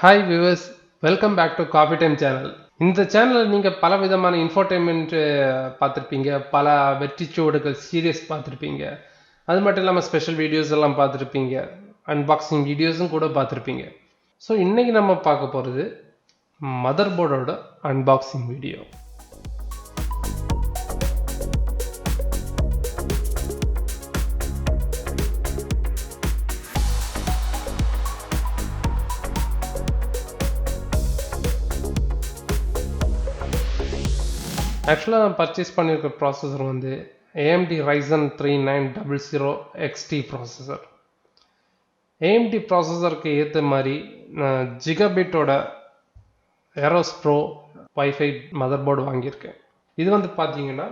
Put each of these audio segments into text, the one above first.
Hi viewers, welcome back to Coffee Time channel. இந்த சேனலில் நீங்கள் பல விதமான இன்ஃபோடெயின்மெண்ட் பார்த்துருப்பீங்க, பல வெற்றிச்சுவடுகள் சீரியஸ் பார்த்துருப்பீங்க, அது மட்டும் இல்லாமல் ஸ்பெஷல் வீடியோஸ் எல்லாம் பார்த்துருப்பீங்க, அன்பாக்சிங் வீடியோஸும் கூட பார்த்துருப்பீங்க. ஸோ இன்றைக்கி நம்ம பார்க்க போகிறது மதர்போர்டோட அன்பாக்சிங் வீடியோ. ஆக்சுவலாக நான் பர்ச்சேஸ் பண்ணியிருக்க ப்ராசஸர் வந்து AMD Ryzen 3900 XT processor. AMD ப்ராசஸருக்கு ஏற்ற மாதிரி நான் ஜிகாபைட்டோட Aorus Pro Wi-Fi மதர்போர்டு வாங்கியிருக்கேன். இது வந்து பார்த்தீங்கன்னா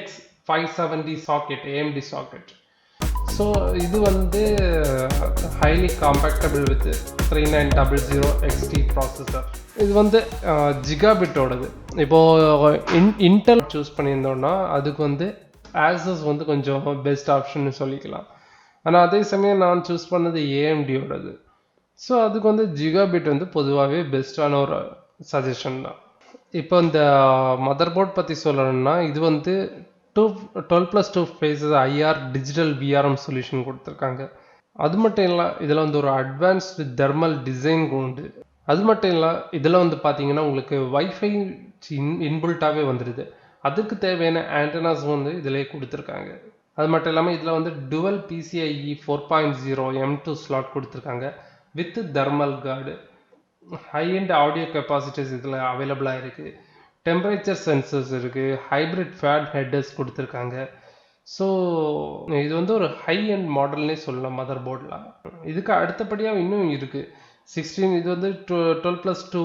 X570 socket, AMD socket. So இது வந்து ஹைலி காம்பேக்டபிள் வித் 3900 XT ப்ராசஸர். இது வந்து ஜிகாபிட்டோடது. இப்போது இன்டெல் சூஸ் பண்ணியிருந்தோன்னா அதுக்கு வந்து ஆசஸ் வந்து கொஞ்சம் பெஸ்ட் ஆப்ஷன்னு சொல்லிக்கலாம். ஆனால் அதே சமயம் நான் சூஸ் பண்ணது ஏஎம்டியோடது. ஸோ அதுக்கு வந்து ஜிகாபிட் வந்து பொதுவாகவே பெஸ்ட்டான ஒரு சஜஷன் தான். இப்போ இந்த மதர்போர்ட் பற்றி சொல்லணும்னா இது வந்து 12+2 phases IR digital VRM solution கொடுத்துருக்காங்க. அது மட்டும் இல்லை, இதில் வந்து ஒரு அட்வான்ஸ்டு தெர்மல் டிசைன் உண்டு. அது மட்டும் இல்லை, இதில் வந்து பார்த்தீங்கன்னா உங்களுக்கு வைஃபை இன்பில்ட்டாகவே வந்துடுது. அதுக்கு தேவையான ஆண்டனாஸ் வந்து இதிலே கொடுத்துருக்காங்க. அது மட்டும் இல்லாமல் இதில் வந்து டுவல் PCIe 4.0 M2 ஸ்லாட் கொடுத்துருக்காங்க with thermal card. High-end audio capacities இதில் அவைலபிளாக இருக்குது. டெம்பரேச்சர் சென்சர்ஸ் இருக்குது. ஹைப்ரிட் ஃபேன் ஹெட்டர்ஸ் கொடுத்துருக்காங்க. ஸோ இது வந்து ஒரு ஹை-எண்ட் மாடல்னே சொல்லலாம் மதர்போர்டில். இதுக்கு அடுத்தபடியாக இன்னும் இருக்குது 16. இது வந்து 12+2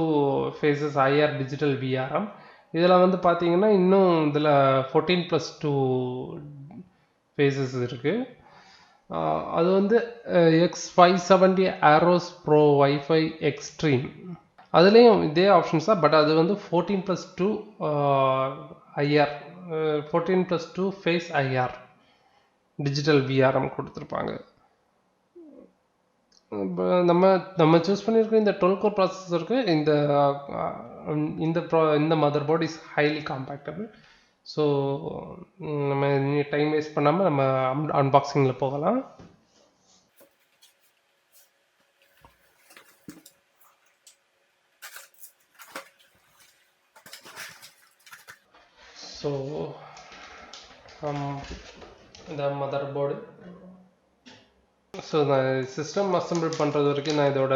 ஃபேஸஸ் ஐஆர் டிஜிட்டல் விஆர்எம். இதில் வந்து பார்த்தீங்கன்னா இன்னும் இதில் 14+2 ஃபேஸஸ் இருக்குது. அது வந்து X570 Aorus Pro Wi-Fi Extreme. அதுலேயும் இதே ஆப்ஷன்ஸ் தான், பட் அது வந்து 14+2 IR 14+2 phase IR digital VRM கொடுத்துருப்பாங்க. நம்ம சூஸ் பண்ணியிருக்க இந்த 12 கோர் ப்ராசஸருக்கு இந்த motherboard is highly compatible. So நம்ம டைம் வேஸ்ட் பண்ணாமல் நம்ம அன்பாக்சிங்கில் போகலாம். ஸோ இந்த மதர்போர்டு, ஸோ நான் சிஸ்டம் அசம்பிள் பண்ணுறது வரைக்கும் நான் இதோட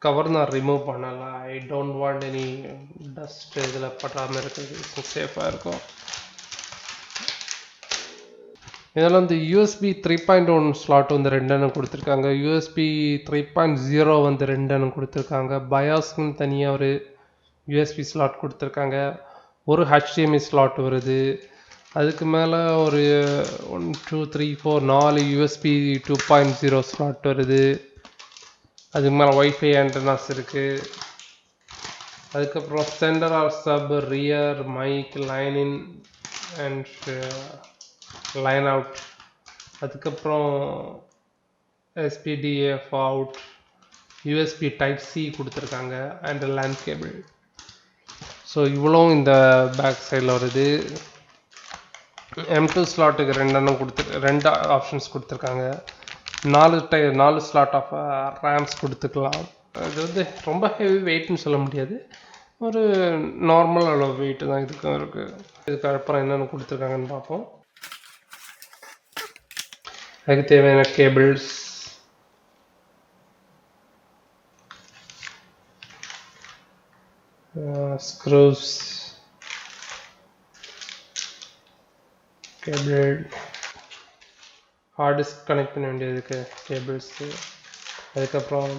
கவர் நான் ரிமூவ் பண்ணலை. I don't want any dust இதில் படாமல் இருக்கிறது சேஃபாக இருக்கும். இதில் வந்து USB 3.1 ஸ்லாட் வந்து 2 கொடுத்துருக்காங்க. USB 3.0 வந்து 2 கொடுத்துருக்காங்க. பயாஸ்க்குன்னு தனியாக ஒரு USB ஸ்லாட் கொடுத்துருக்காங்க. ஒரு HDMI ஸ்லாட் வருது. அதுக்கு மேலே ஒரு 1 2 3 4 4 USB 2.0 ஸ்லாட் வருது. அதுக்கு மேலே வைஃபை ஆண்டனாஸ் இருக்குது. அதுக்கப்புறம் centre or sub, rear, mic, line in and line out. அதுக்கப்புறம் SPDF அவுட், USB Type-C கொடுத்துருக்காங்க அண்ட் லேண்ட் கேபிள். ஸோ இவ்வளோ இந்த பேக் சைடில் வருது. M2 ஸ்லாட்டுக்கு 2 ஆப்ஷன்ஸ் கொடுத்துருக்காங்க. 4 ஸ்லாட் ஆஃப் ரேம்ஸ் கொடுத்துக்கலாம். இது வந்து ரொம்ப ஹெவி வெயிட்னு சொல்ல முடியாது, ஒரு நார்மல் அளவு வெயிட்டு தான் இதுக்கும் இருக்குது. இதுக்கு அப்புறம் என்னென்ன கொடுத்துருக்காங்கன்னு பார்ப்போம். அதுக்கு தேவையான cables, screws, cable, hard disk connect பண்ண வேண்டியதுக்கு கேபிள்ஸு. அதுக்கப்புறம்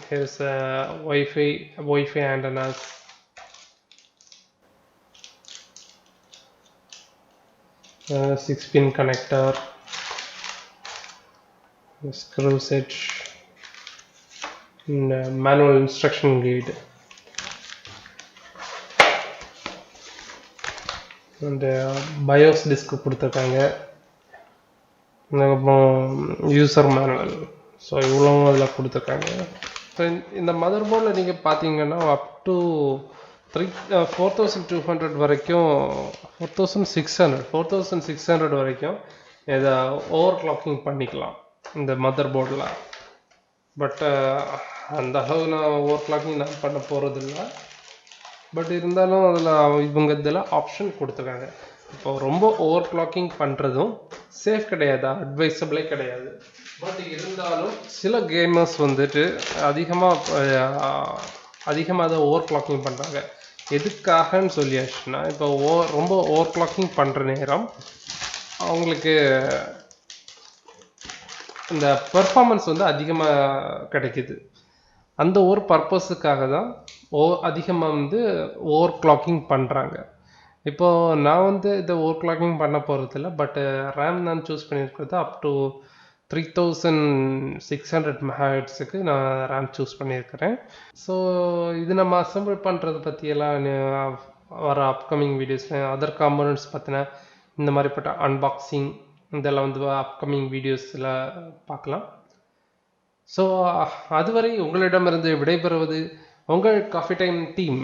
hairs wifi antennas, uh, 6-pin connector, screw set, and manual instruction guide. And Bios disc கொடுத்துருக்காங்க. அதுக்கப்புறம் யூசர் மேனுவல். ஸோ இவ்வளோ அதில் கொடுத்துருக்காங்க. இந்த மதர் போர்டில் நீங்கள் பார்த்தீங்கன்னா அப் டு 4200 வரைக்கும் 4600 வரைக்கும் இதை ஓவர் கிளாக்கிங் பண்ணிக்கலாம் இந்த மதர் போர்டில். பட் அந்த அளவு நான் ஓவர் கிளாக்கிங் நான் பண்ண போகிறதில்ல. பட் இருந்தாலும் அதில் இவங்க இதில் ஆப்ஷன் கொடுத்துருக்காங்க. இப்போ ரொம்ப ஓவர் கிளாக்கிங் பண்ணுறதும் சேஃப் கிடையாது, அட்வைசபிளே கிடையாது. பட் இருந்தாலும் சில கேமர்ஸ் வந்துட்டு அதிகமாக அதை ஓவர் கிளாக்கிங் பண்ணுறாங்க. எதுக்காகன்னு சொல்லியாச்சுன்னா, இப்போ ரொம்ப ஓவர் கிளாக்கிங் பண்ணுற நேரம் அவங்களுக்கு இந்த பெர்ஃபார்மன்ஸ் வந்து அதிகமாக கிடைக்குது. அந்த ஒரு பர்பஸுக்காக தான் அதிகமாக வந்து ஓவர் கிளாக்கிங் பண்ணுறாங்க. இப்போது நான் வந்து இதை ஓவர் கிளாக்கிங் பண்ண போகிறதில்ல. பட் ரேம் நான் சூஸ் பண்ணியிருக்கிறது அப் டு 3600 மெகாஹெர்ட்ஸுக்கு நான் ரேம் சூஸ் பண்ணியிருக்கிறேன். ஸோ இது நம்ம அசம்பிள் பண்ணுறது பற்றியெல்லாம் வர அப்கமிங் வீடியோஸில் அதர் காம்போனன்ட்ஸ் பற்றின இந்த மாதிரிப்பட்ட அன்பாக்சிங் இதெல்லாம் வந்து அப்கமிங் வீடியோஸில் பார்க்கலாம். ஸோ அதுவரை உங்களிடமிருந்து விடைபெறுவது உங்கள் காஃபி டைம் டீம்.